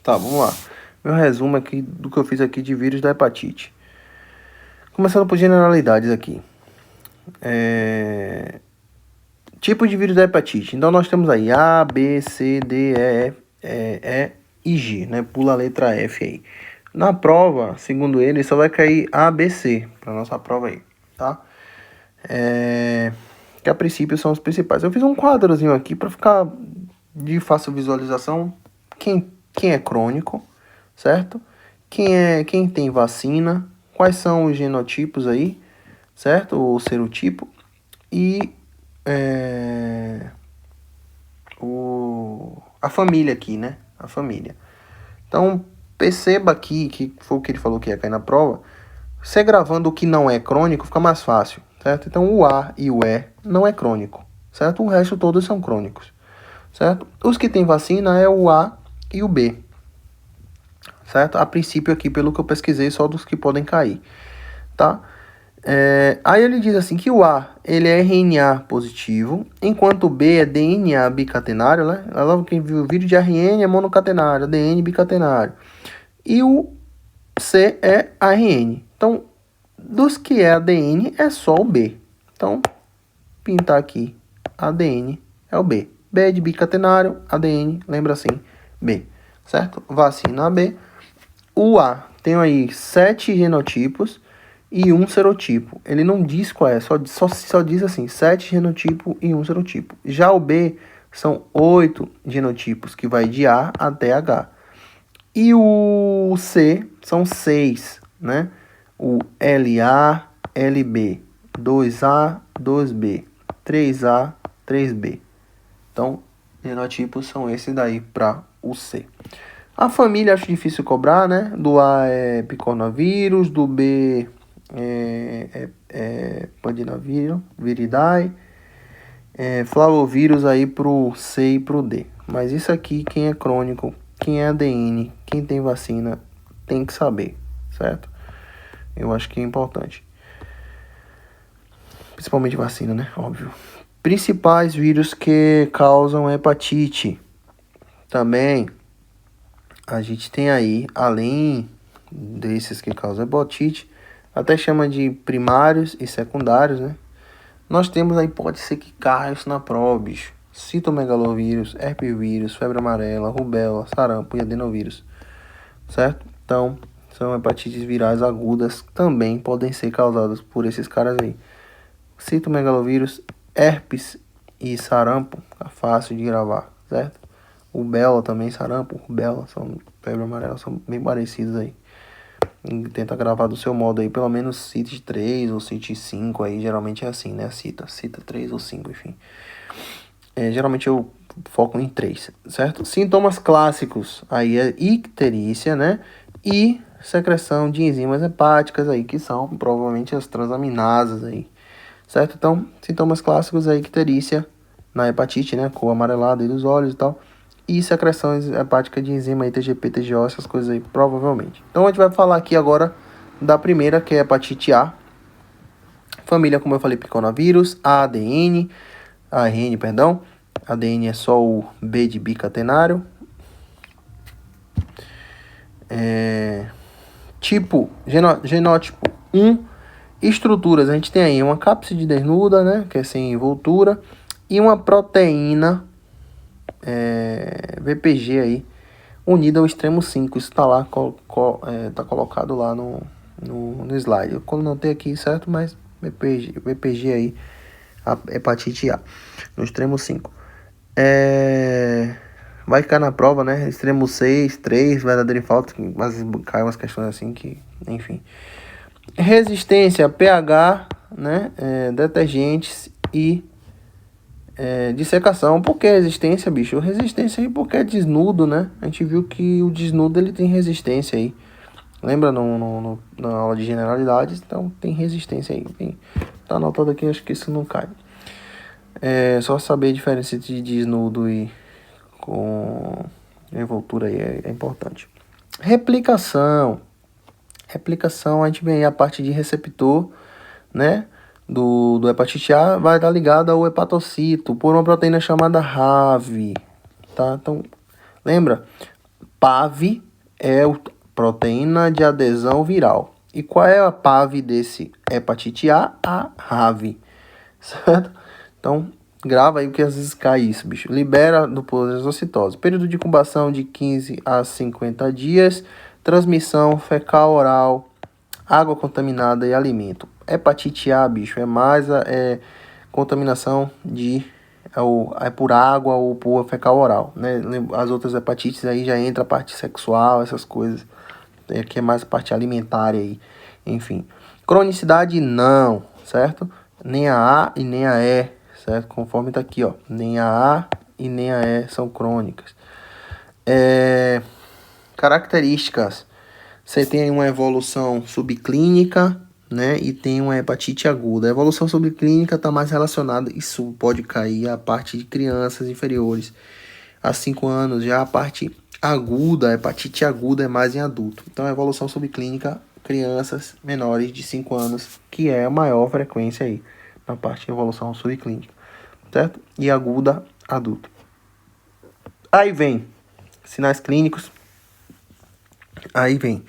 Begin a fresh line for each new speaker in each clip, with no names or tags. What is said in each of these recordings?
Tá, vamos lá. Meu resumo aqui do que eu fiz aqui de vírus da hepatite. Começando por generalidades aqui. Tipo de vírus da hepatite. Então nós temos aí A, B, C, D, E e G, né? Pula a letra F aí. Na prova, segundo ele, só vai cair A, B, C para nossa prova aí, tá? Que a princípio são os principais. Eu fiz um quadrozinho aqui para ficar de fácil visualização. Quem é crônico, certo? Quem tem vacina, quais são os genotipos aí, certo? O serotipo e a família aqui, né? A família. Então, perceba aqui, que foi o que ele falou que ia cair na prova, você gravando o que não é crônico fica mais fácil, certo? Então, o A e o E não é crônico, certo? O resto todos são crônicos, certo? Os que têm vacina é o A e o B, certo? A princípio aqui, pelo que eu pesquisei, só dos que podem cair, tá? Aí ele diz assim que o A ele é RNA positivo, enquanto o B é DNA bicatenário, né? Logo quem viu o vídeo de RN é monocatenário, ADN bicatenário. E o C é ARN. Então, dos que é ADN é só o B. Então, pintar aqui ADN é o B. B é de bicatenário, ADN, lembra assim, B, certo? Vacina B. O A tem aí 7 genotipos e um serotipo. Ele não diz qual é, só diz assim, 7 genotipos e um serotipo. Já o B são 8 genotipos, que vai de A até H. E o C são 6, né? O LA, LB, 2A, 2B, 3A, 3B. Então, genotipos são esses daí para o C. A família acho difícil cobrar, né? Do A é picornavírus, do B pandinavírus, viridae, flavovírus aí pro C e pro D. Mas isso aqui, quem é crônico, quem é ADN, quem tem vacina, tem que saber, certo? Eu acho que é importante. Principalmente vacina, né? Óbvio. Principais vírus que causam hepatite. Também a gente tem aí, além desses que causam hepatite, até chama de primários e secundários, né? Nós temos aí, pode ser que caia isso na prova, bicho. Citomegalovírus, herpesvírus, febre amarela, rubéola, sarampo e adenovírus, certo? Então, são hepatites virais agudas, também podem ser causadas por esses caras aí. Citomegalovírus, herpes e sarampo, é fácil de gravar, certo? Rubéola também, sarampo, rubéola, febre amarela, são bem parecidos aí. Tenta gravar do seu modo aí, pelo menos CIT 3 ou CIT 5 aí, geralmente é assim, né? Cita 3 ou 5, enfim. Geralmente eu foco em 3, certo? Sintomas clássicos aí é icterícia, né? E secreção de enzimas hepáticas aí, que são provavelmente as transaminasas aí, certo? Então, sintomas clássicos aí, icterícia na hepatite, né? Cor amarelada aí dos olhos e tal. E secreções hepáticas de enzima aí, TGP, TGO, essas coisas aí, provavelmente. Então, a gente vai falar aqui agora da primeira, que é a hepatite A. Família, como eu falei, picornavírus, ARN, perdão. ADN é só o B de bicatenário. Tipo, genótipo 1. Estruturas, a gente tem aí uma cápside desnuda, né, que é sem envoltura, e uma proteína VPG aí, unida ao extremo 5. Isso tá lá, tá colocado lá no slide. Eu anotei aqui, certo? Mas VPG aí, a hepatite A, no extremo 5. Vai ficar na prova, né? Extremo 6, 3, verdadeiro e falso, mas cai umas questões assim que, enfim. Resistência, pH, né? Detergentes e dissecação. Por que resistência, bicho? Resistência aí porque é desnudo, né? A gente viu que o desnudo ele tem resistência aí. Lembra na aula de generalidades? Então tem resistência aí. Tá anotado aqui, acho que isso não cai. Só saber a diferença de desnudo e com envoltura aí é importante. Replicação, a gente vem aí a parte de receptor, né? Do hepatite A vai estar ligado ao hepatocito por uma proteína chamada RAV, tá? Então, lembra? PAV é a proteína de adesão viral. E qual é a PAV desse hepatite A? A RAV, certo? Então, grava aí, porque às vezes cai isso, bicho. Libera do exocitose. Período de incubação de 15 a 50 dias. Transmissão fecal oral, água contaminada e alimento. Hepatite A, bicho, é mais contaminação é por água ou por fecal oral, né? As outras hepatites aí já entra a parte sexual, essas coisas. Aqui é mais a parte alimentar aí, enfim. Cronicidade não, certo? Nem a A e nem a E, certo? Conforme tá aqui, ó. Nem a A e nem a E são crônicas. Características. Você tem uma evolução subclínica, né? E tem uma hepatite aguda. A evolução subclínica está mais relacionada, isso pode cair a parte de crianças inferiores a 5 anos. Já a parte aguda, a hepatite aguda é mais em adulto. Então a evolução subclínica, crianças menores de 5 anos, que é a maior frequência aí na parte de evolução subclínica, certo? E aguda, adulto. Aí vem sinais clínicos. Aí vem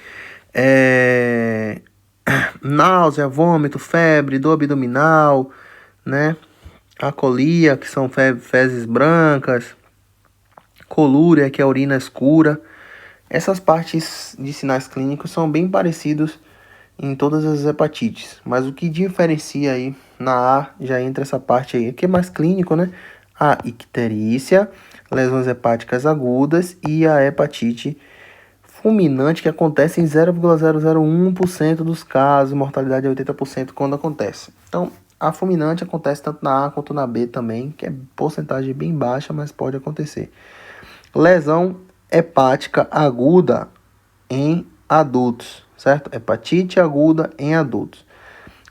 náusea, vômito, febre, dor abdominal, né? Acolia, que são fezes brancas, colúria, que é a urina escura. Essas partes de sinais clínicos são bem parecidos em todas as hepatites, mas o que diferencia aí na A já entra essa parte aí, que é mais clínico, né? A icterícia, lesões hepáticas agudas e a hepatite fulminante, que acontece em 0,001% dos casos, mortalidade é 80% quando acontece. Então, a fulminante acontece tanto na A quanto na B também, que é porcentagem bem baixa, mas pode acontecer. Lesão hepática aguda em adultos, certo? Hepatite aguda em adultos.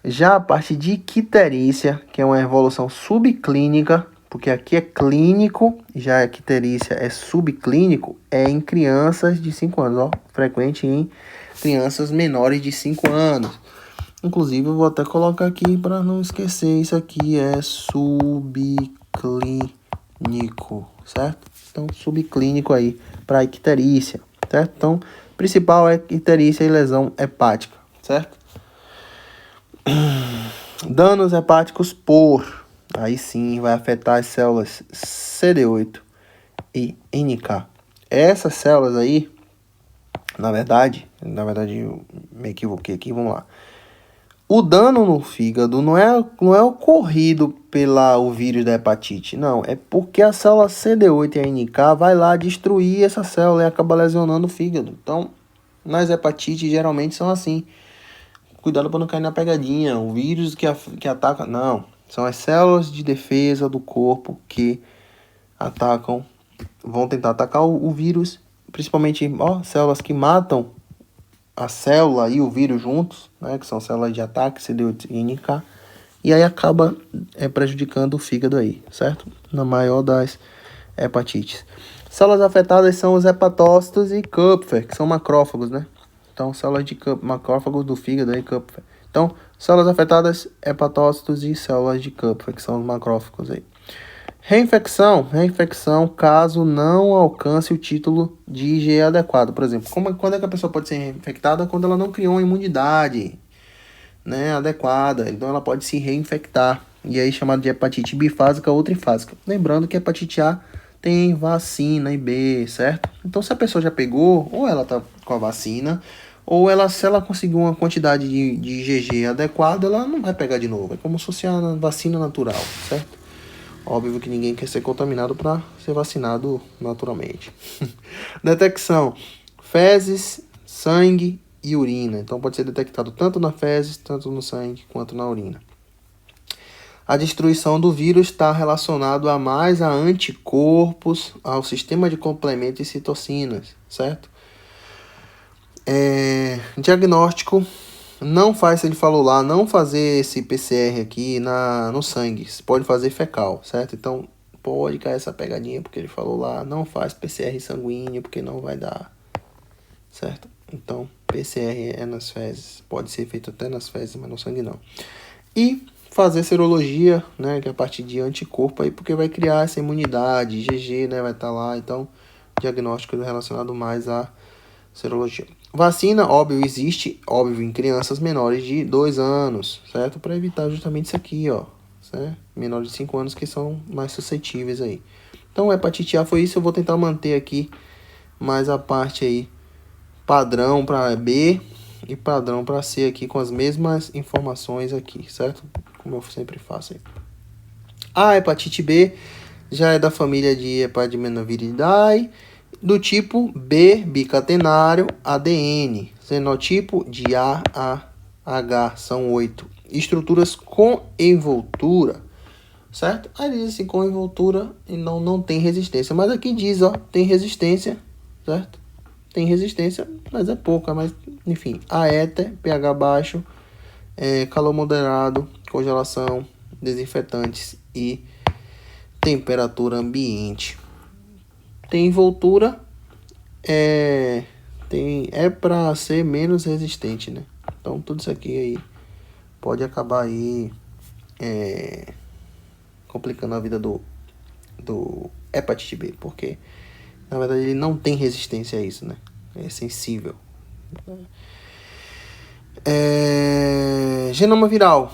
Já a parte de icterícia, que é uma evolução subclínica, porque aqui é clínico, já a icterícia é subclínico, é em crianças de 5 anos, ó, frequente em crianças menores de 5 anos. Inclusive, eu vou até colocar aqui para não esquecer, isso aqui é subclínico, certo? Então, subclínico aí para icterícia, certo? Então, principal é icterícia e lesão hepática, certo? Danos hepáticos por, aí sim vai afetar as células CD8 e NK. Essas células aí, na verdade eu me equivoquei aqui, vamos lá. O dano no fígado não é ocorrido pelo vírus da hepatite, não. É porque a célula CD8 e a NK vai lá destruir essa célula e acaba lesionando o fígado. Então, nas hepatites geralmente são assim. Cuidado para não cair na pegadinha. O vírus que ataca... Não. São as células de defesa do corpo que vão tentar atacar o vírus. Principalmente, células que matam a célula e o vírus juntos, né, que são células de ataque, CD8 e NK, e aí acaba prejudicando o fígado aí, certo? Na maior das hepatites. Células afetadas são os hepatócitos e Kupffer, que são macrófagos, né? Então, células de macrófagos do fígado aí, Kupffer. Então, células afetadas, hepatócitos e células de Kupffer, que são os macrófagos aí. Reinfecção, caso não alcance o título de IgE adequado. Por exemplo, quando é que a pessoa pode ser reinfectada? Quando ela não criou uma imunidade, né, adequada. Então ela pode se reinfectar. E aí chamado de hepatite bifásica ou trifásica. Lembrando que a hepatite A tem vacina e B, certo? Então se a pessoa já pegou, ou ela tá com a vacina, ou se ela conseguiu uma quantidade de IgG adequada, ela não vai pegar de novo. É como se fosse a vacina natural, certo? Óbvio que ninguém quer ser contaminado para ser vacinado naturalmente. Detecção: fezes, sangue e urina. Então pode ser detectado tanto na fezes, tanto no sangue, quanto na urina. A destruição do vírus está relacionado a anticorpos, ao sistema de complemento e citocinas, certo? Diagnóstico: não faz, ele falou lá, não fazer esse PCR aqui no sangue. Você pode fazer fecal, certo? Então, pode cair essa pegadinha, porque ele falou lá, não faz PCR sanguíneo, porque não vai dar, certo? Então, PCR é nas fezes. Pode ser feito até nas fezes, mas no sangue não. E fazer serologia, né, que é a partir de anticorpo aí, porque vai criar essa imunidade, IgG, né, vai estar lá. Então, diagnóstico relacionado mais à serologia. Vacina, óbvio, existe, óbvio, em crianças menores de 2 anos, certo? Para evitar justamente isso aqui, ó, certo? Menores de 5 anos que são mais suscetíveis aí. Então, hepatite A foi isso, eu vou tentar manter aqui mais a parte aí padrão para B e padrão para C aqui com as mesmas informações aqui, certo? Como eu sempre faço aí. A hepatite B já é da família de Hepatimenoviridae, do tipo B bicatenário ADN, fenotipo de AAH, são 8 estruturas com envoltura, certo? Aí diz assim, com envoltura e não tem resistência, mas aqui diz, ó, tem resistência, certo? Tem resistência, mas é pouca, mas enfim, a éter, pH baixo, calor moderado, congelação, desinfetantes e temperatura ambiente. Tem envoltura, é para ser menos resistente, né? Então tudo isso aqui aí pode acabar aí complicando a vida do hepatite B, porque na verdade ele não tem resistência a isso, né? É sensível. Genoma viral.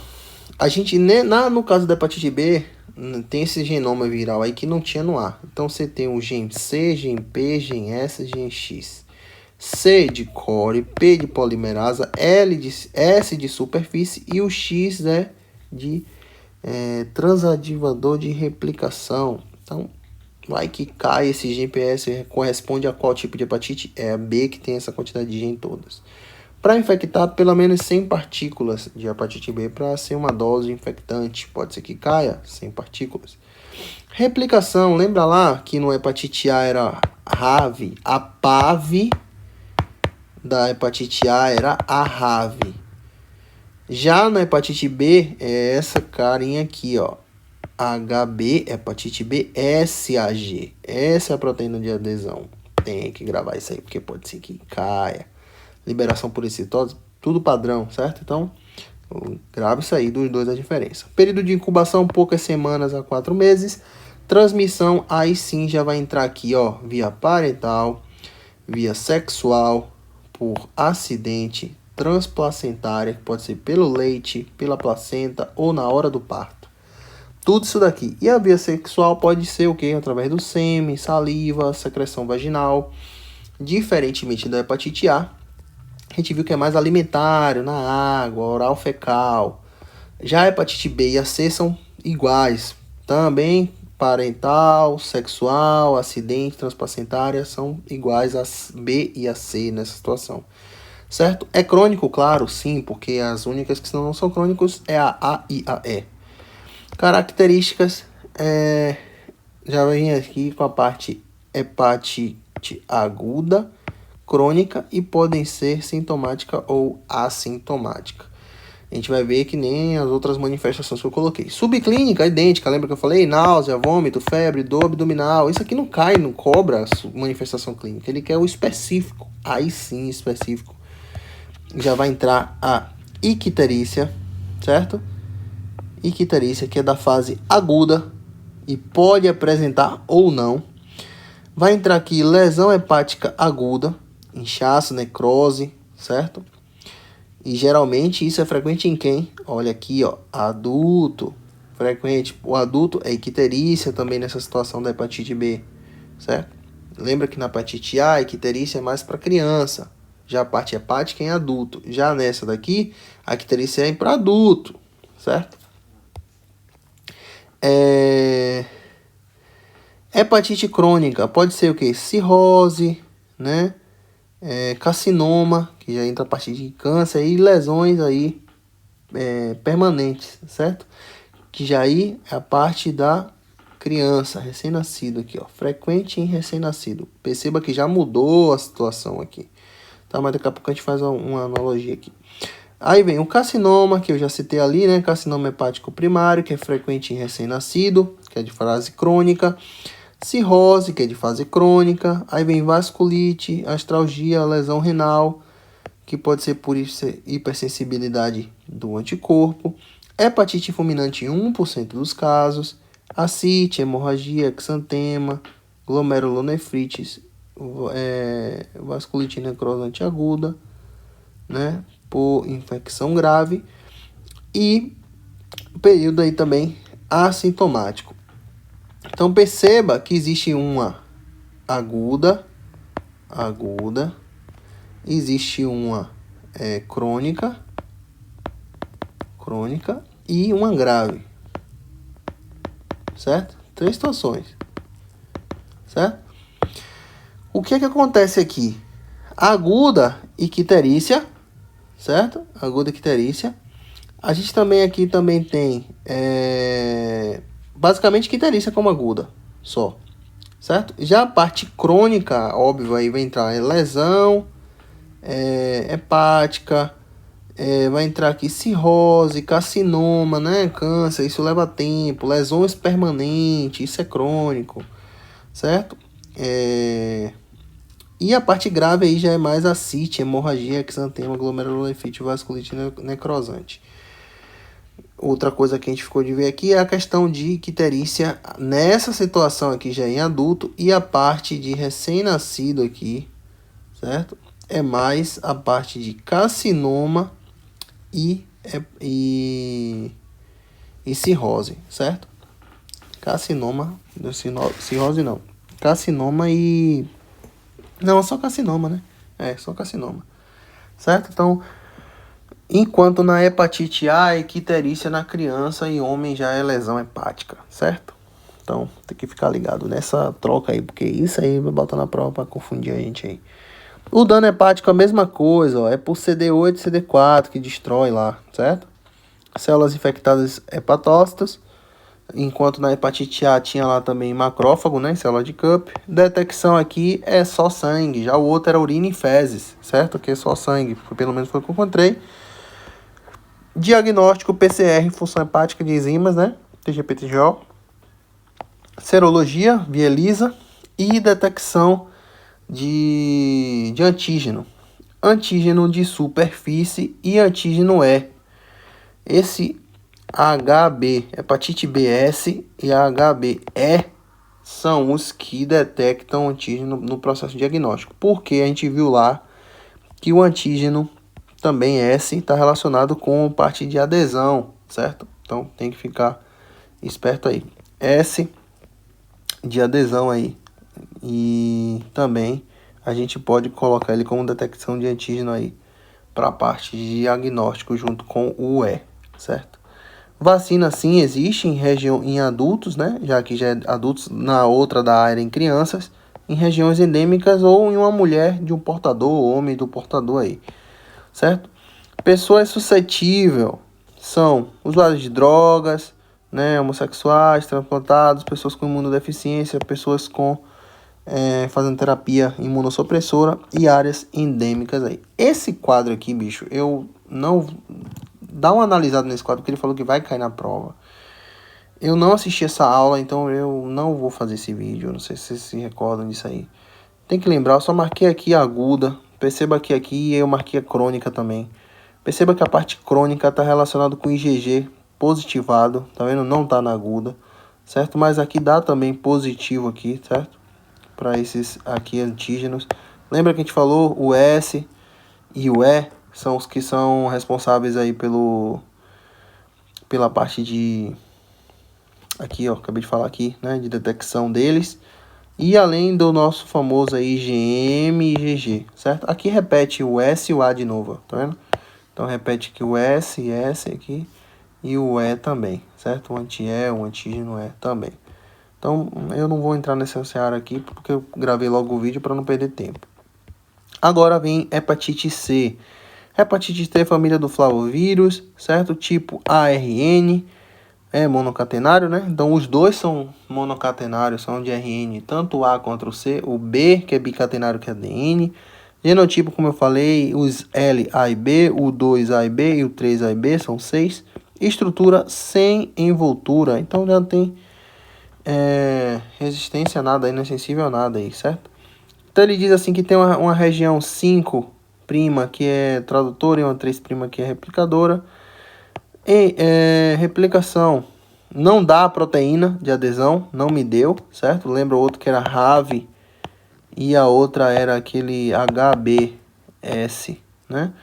A gente, no caso da hepatite B, tem esse genoma viral aí que não tinha no A. Então você tem o gen C, gen P, gen S, gen X. C de core, P de polimerasa, S de superfície e o X é de transadivador de replicação. Então, vai que cai esse GPS, corresponde a qual tipo de hepatite? É a B que tem essa quantidade de gen todas. Para infectar pelo menos 100 partículas de hepatite B para ser uma dose infectante, pode ser que caia 100 partículas. Replicação, lembra lá que no hepatite A era RAV, a PAV da hepatite A era a RAV. Já na hepatite B é essa carinha aqui, ó, HB, hepatite B, SAG. Essa é a proteína de adesão. Tem que gravar isso aí porque pode ser que caia. Liberação por excitose, tudo padrão, certo? Então, grave isso aí, dos dois a diferença. Período de incubação, poucas semanas a 4 meses. Transmissão, aí sim já vai entrar aqui, ó, via parental, via sexual, por acidente, transplacentária, que pode ser pelo leite, pela placenta ou na hora do parto. Tudo isso daqui. E a via sexual pode ser o quê? Através do sêmen, saliva, secreção vaginal. Diferentemente da hepatite A, a gente viu que é mais alimentário, na água, oral fecal. Já a hepatite B e a C são iguais. Também parental, sexual, acidente, transplacentária são iguais a B e a C nessa situação. Certo? É crônico, claro, sim, porque as únicas que não são crônicos é a A e a E. Características, já vem aqui com a parte hepatite aguda, crônica e podem ser sintomática ou assintomática. A gente vai ver que nem as outras manifestações que eu coloquei. Subclínica, idêntica, lembra que eu falei? Náusea, vômito, febre, dor abdominal. Isso aqui não cai, não cobra a manifestação clínica. Ele quer o específico. Aí sim, específico. Já vai entrar a icterícia, certo? Icterícia, que é da fase aguda e pode apresentar ou não. Vai entrar aqui lesão hepática aguda, inchaço, necrose, certo? E geralmente isso é frequente em quem? Olha aqui, ó, adulto. Frequente. O adulto é icterícia também nessa situação da hepatite B, certo? Lembra que na hepatite A, a icterícia é mais para criança. Já a parte hepática é em adulto. Já nessa daqui, a icterícia é para adulto, certo? Hepatite crônica pode ser o que? Cirrose, né? Carcinoma, que já entra a partir de câncer, e lesões aí permanentes, certo? Que já aí é a parte da criança, recém-nascido aqui, ó, frequente em recém-nascido. Perceba que já mudou a situação aqui, tá? Mas daqui a pouco a gente faz uma analogia aqui. Aí vem o carcinoma, que eu já citei ali, né? Carcinoma hepático primário, que é frequente em recém-nascido, que é de fase crônica. Cirrose, que é de fase crônica. Aí vem vasculite, astralgia, lesão renal, que pode ser por hipersensibilidade do anticorpo. Hepatite fulminante em 1% dos casos. Ascite, hemorragia, exantema, glomerulonefrites vasculite necrosante aguda, né, por infecção grave, e período aí também assintomático. Então perceba que existe uma aguda, existe uma crônica e uma grave, certo? 3 situações, certo? O que acontece aqui? Aguda e icterícia, certo? Aguda e icterícia. A gente também aqui também tem basicamente icterícia como aguda, só, certo? Já a parte crônica, óbvio, aí vai entrar lesão hepática, vai entrar aqui cirrose, carcinoma, né? Câncer, isso leva tempo, lesões permanentes, isso é crônico, certo? E a parte grave aí já é mais ascite, hemorragia, exantema, glomerulonefrite, vasculite necrosante. Outra coisa que a gente ficou de ver aqui é a questão de icterícia nessa situação aqui já em adulto, e a parte de recém-nascido aqui, certo? É mais a parte de carcinoma e cirrose, certo? Carcinoma, cirrose não. Carcinoma e... Não, só carcinoma, né? Só carcinoma, certo? Então, enquanto na hepatite A, a icterícia na criança e homem já é lesão hepática, certo? Então, tem que ficar ligado nessa troca aí, porque isso aí vai botar na prova para confundir a gente aí. O dano hepático é a mesma coisa, ó, é por CD8 e CD4 que destrói lá, certo? Células infectadas hepatócitos, enquanto na hepatite A tinha lá também macrófago, né, célula de Cup. Detecção aqui é só sangue, já o outro era urina e fezes, certo? Aqui é só sangue, pelo menos foi o que eu encontrei. Diagnóstico PCR, função hepática de enzimas, né, TGP-TGO. Serologia, via ELISA. E detecção de antígeno. Antígeno de superfície e antígeno E. Esse HB, hepatite BS e HBE são os que detectam antígeno no processo diagnóstico. Porque a gente viu lá que o antígeno também S está relacionado com parte de adesão, certo? Então tem que ficar esperto aí. S de adesão aí. E também a gente pode colocar ele como detecção de antígeno aí para a parte de diagnóstico junto com o E, certo? Vacina sim existe em adultos, né? Já que já é adultos, na outra da área em crianças, em regiões endêmicas ou em uma mulher de um portador, homem do portador aí, certo? Pessoas suscetíveis são usuários de drogas, né? Homossexuais, transplantados, pessoas com imunodeficiência, pessoas com fazendo terapia imunossupressora e áreas endêmicas aí. Esse quadro aqui, bicho, eu não... Dá uma analisada nesse quadro, porque ele falou que vai cair na prova. Eu não assisti essa aula, então eu não vou fazer esse vídeo. Não sei se vocês se recordam disso aí. Tem que lembrar, eu só marquei aqui a aguda. Perceba que aqui eu marquei a crônica também. Perceba que a parte crônica está relacionada com IgG positivado. Tá vendo? Não tá na aguda, certo? Mas aqui dá também positivo aqui, certo? Para esses aqui antígenos. Lembra que a gente falou o S e o E são os que são responsáveis aí pela parte de... Aqui, ó, acabei de falar aqui, né? De detecção deles. E além do nosso famoso aí IgM e IgG, certo? Aqui repete o S e o A de novo, tá vendo? Então repete aqui o S e S aqui. E o E também, certo? O anti-E, o antígeno E também. Então, eu não vou entrar nessa seara aqui, porque eu gravei logo o vídeo para não perder tempo. Agora vem hepatite C. Hepatite C é família do flavovírus, certo? Tipo ARN, é monocatenário, né? Então, os dois são monocatenários, são de RN, tanto o A quanto o C. O B, que é bicatenário, que é ADN. Genotipo, como eu falei, os L, A e B, o 2, A e B e o 3, A e B, são 6. Estrutura sem envoltura, então já tem resistência a nada, não é sensível a nada aí, certo? Então ele diz assim que tem uma região 5' que é tradutora e uma 3' que é replicadora. E replicação não dá proteína de adesão, não me deu, certo? Lembra o outro que era RAV e a outra era aquele HBS, né?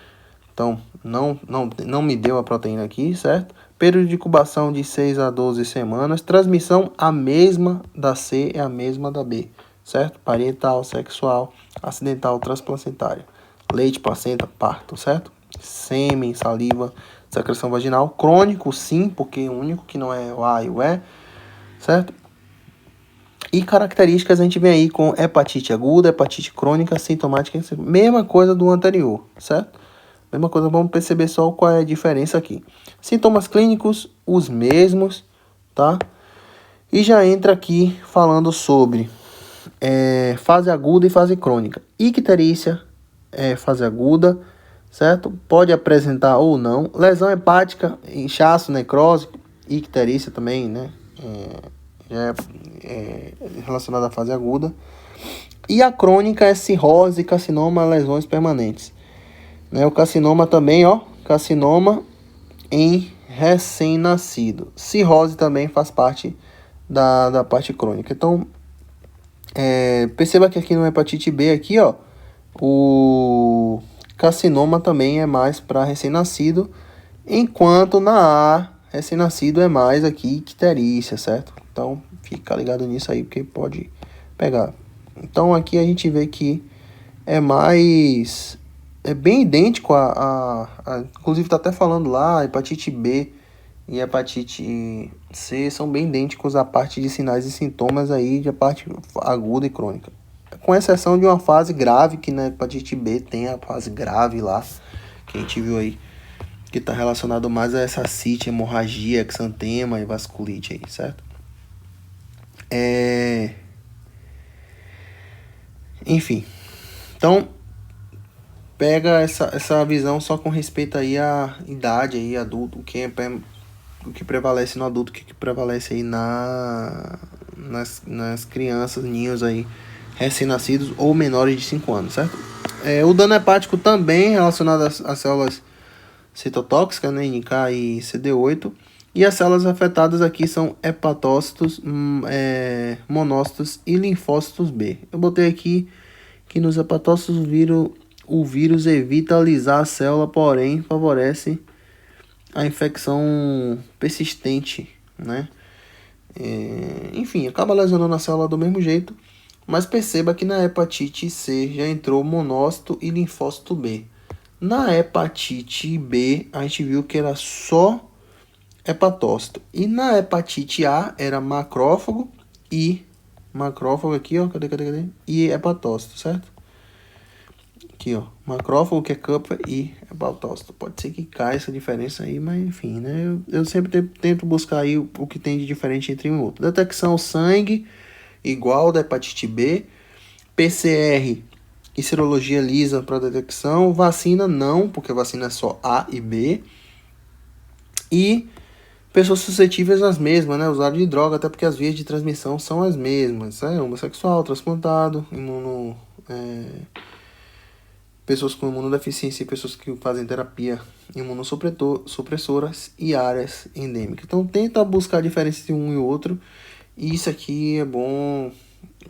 Então, não me deu a proteína aqui, certo? Período de incubação de 6 a 12 semanas. Transmissão a mesma da C é a mesma da B, certo? Parental, sexual, acidental, transplacentária. Leite, placenta, parto, certo? Sêmen, saliva, secreção vaginal. Crônico, sim, porque o único que não é o A e o E, certo? E características a gente vem aí com hepatite aguda, hepatite crônica, sintomática, mesma coisa do anterior, certo? Mesma coisa, vamos perceber só qual é a diferença aqui. Sintomas clínicos, os mesmos, tá? E já entra aqui falando sobre fase aguda e fase crônica. Icterícia é fase aguda, certo? Pode apresentar ou não. Lesão hepática, inchaço, necrose, icterícia também, né? Já é relacionada à fase aguda. E a crônica é cirrose, carcinoma, lesões permanentes. Né? O carcinoma também, ó, carcinoma em recém-nascido. Cirrose também faz parte da parte crônica. Então, perceba que aqui no hepatite B, aqui, ó, o carcinoma também é mais para recém-nascido, enquanto na A, recém-nascido é mais aqui icterícia, certo? Então, fica ligado nisso aí, porque pode pegar. Então, aqui a gente vê que é mais... É bem idêntico inclusive tá até falando lá, hepatite B e hepatite C são bem idênticos à parte de sinais e sintomas aí, de parte aguda e crônica. Com exceção de uma fase grave, que na hepatite B tem a fase grave lá, que a gente viu aí, que tá relacionado mais a essa ascite, hemorragia, exantema e vasculite aí, certo? Enfim, então pega essa visão só com respeito aí à idade aí, adulto, o que prevalece no adulto, o que prevalece aí nas crianças, ninhos aí, recém-nascidos ou menores de 5 anos, certo? O dano hepático também relacionado às células citotóxicas, né, NK e CD8, e as células afetadas aqui são hepatócitos, monócitos e linfócitos B. Eu botei aqui que nos hepatócitos o vírus evita alisar a célula, porém favorece a infecção persistente, né? Enfim, acaba lesionando a célula do mesmo jeito, mas perceba que na hepatite C já entrou monócito e linfócito B. Na hepatite B, a gente viu que era só hepatócito. E na hepatite A era macrófago aqui, ó, cadê? E hepatócito, certo? Aqui, ó, macrófago, que é Kupffer, e hepatócito. Pode ser que caia essa diferença aí, mas enfim, né? Eu sempre tento buscar aí o que tem de diferente entre um e outro. Detecção sangue, igual da hepatite B. PCR e serologia lisa para detecção. Vacina não, porque vacina é só A e B. E pessoas suscetíveis às mesmas, né? Usuário de droga, até porque as vias de transmissão são as mesmas. Homossexual, transplantado, pessoas com imunodeficiência e pessoas que fazem terapia imunossupressoras e áreas endêmicas. Então tenta buscar a diferença entre um e outro. E isso aqui é bom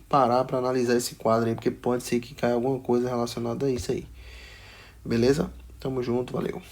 parar para analisar esse quadro aí, porque pode ser que caia alguma coisa relacionada a isso aí. Beleza? Tamo junto, valeu.